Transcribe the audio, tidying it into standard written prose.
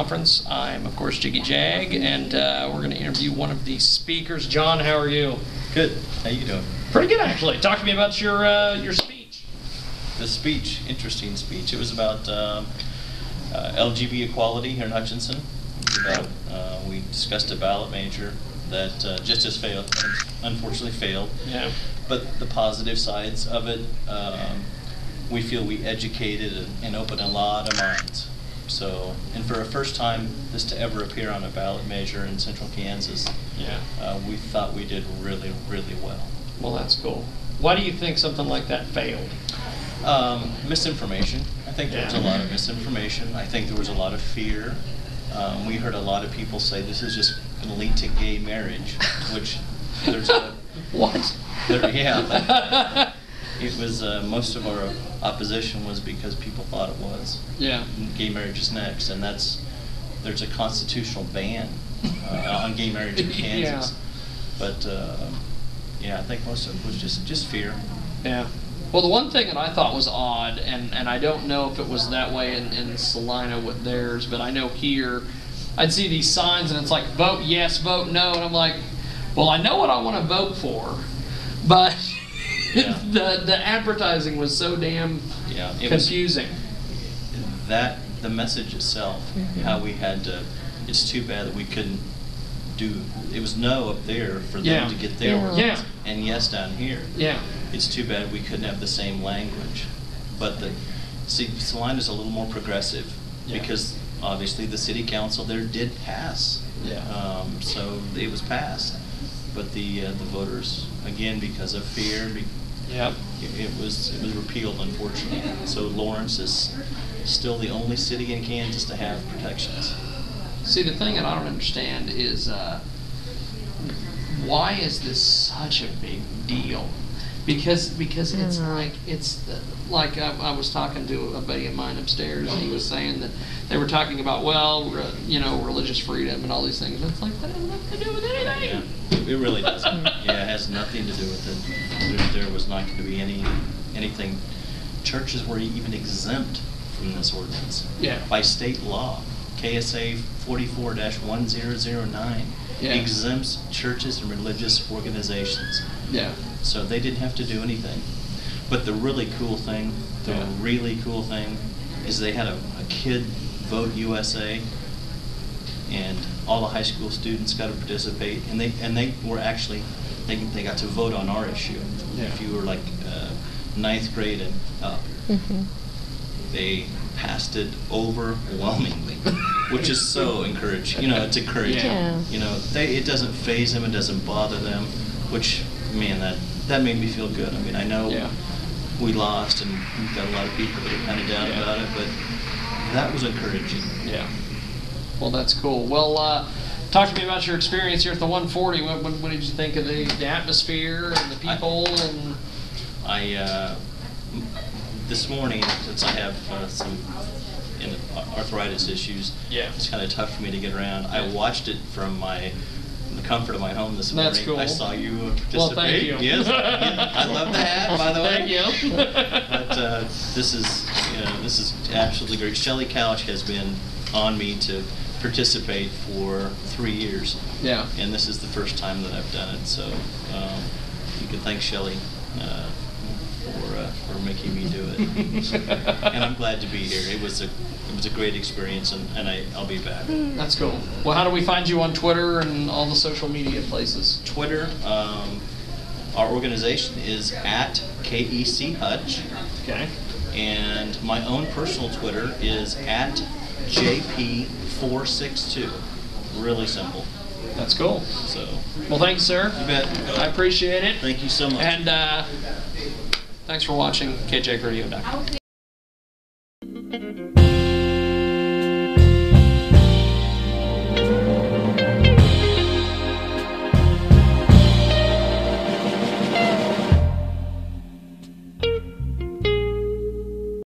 conference. I'm, of course, Jiggy Jag, and we're going to interview one of the speakers. Jon, how are you? Good. How you doing? Pretty good, actually. Talk to me about your speech. The speech, interesting speech. It was about LGBT equality here in Hutchinson. We discussed a ballot measure that just as failed, unfortunately failed. Yeah. But the positive sides of it, we feel we educated and opened a lot of minds. So, and for a first time this to ever appear on a ballot measure in central Kansas, yeah, we thought we did really, really well. Well, that's cool. Why do you think something like that failed? Misinformation. I think there was a lot of misinformation. I think there was a lot of fear. We heard a lot of people say this is just going to lead to gay marriage, which there's a... What? Yeah. It was, most of our opposition was because people thought it was. Yeah. Gay marriage is next, and there's a constitutional ban on gay marriage in Kansas. Yeah. But, yeah, I think most of it was just fear. Yeah. Well, the one thing that I thought was odd, and I don't know if it was that way in Salina with theirs, but I know here, I'd see these signs and it's like, vote yes, vote no, and I'm like, well, I know what I want to vote for, but yeah. the advertising was so damn confusing. The message itself, how we had to, it's too bad that we couldn't do, it was no up there for them to get their words, and yes down here. Yeah. It's too bad we couldn't have the same language. But Salina's a little more progressive because obviously the city council there did pass. Yeah. So it was passed. But the voters, again, because of fear, it was repealed, unfortunately. So Lawrence is still the only city in Kansas to have protections. See, the thing that I don't understand is why is this such a big deal? Because it's like I was talking to a buddy of mine upstairs, and he was saying that they were talking about, well, religious freedom and all these things. It's like, that has nothing to do with anything. Yeah, it really doesn't. Yeah, it has nothing to do with it. There was not going to be anything. Churches were even exempt from this ordinance by state law. KSA 44-1009 exempts churches and religious organizations. Yeah. So they didn't have to do anything. But the really cool thing, is they had a kid vote USA, and all the high school students got to participate, and they were actually they got to vote on our issue. Yeah. If you were like 9th grade and up, they passed it overwhelmingly, which is so encouraging. It's encouraging. Yeah. It doesn't faze them, it doesn't bother them, which, man, that made me feel good. I mean, I know we lost, and we've got a lot of people that are kind of down about it, but that was encouraging. Yeah. Well, that's cool. Well, talk to me about your experience here at the 140. What did you think of the atmosphere and the people? This morning, since I have some arthritis issues, it's kind of tough for me to get around. I watched it from the comfort of my home this morning. That's cool. I saw you participate. Well, thank you. Yes, I love the hat, by the way. Thank you. But this is absolutely great. Shelley Couch has been on me to participate for 3 years. Yeah. And this is the first time that I've done it, so you can thank Shelley for making me do it. And I'm glad to be here. It was a great experience, and I'll be back. That's cool. Well, how do we find you on Twitter and all the social media places? Twitter, our organization is at KEC Hutch. Okay. And my own personal Twitter is at JP462. Really simple. That's cool. So. Well, thanks, sir. You bet. I appreciate it. Thank you so much. And thanks for watching KJRadio.com.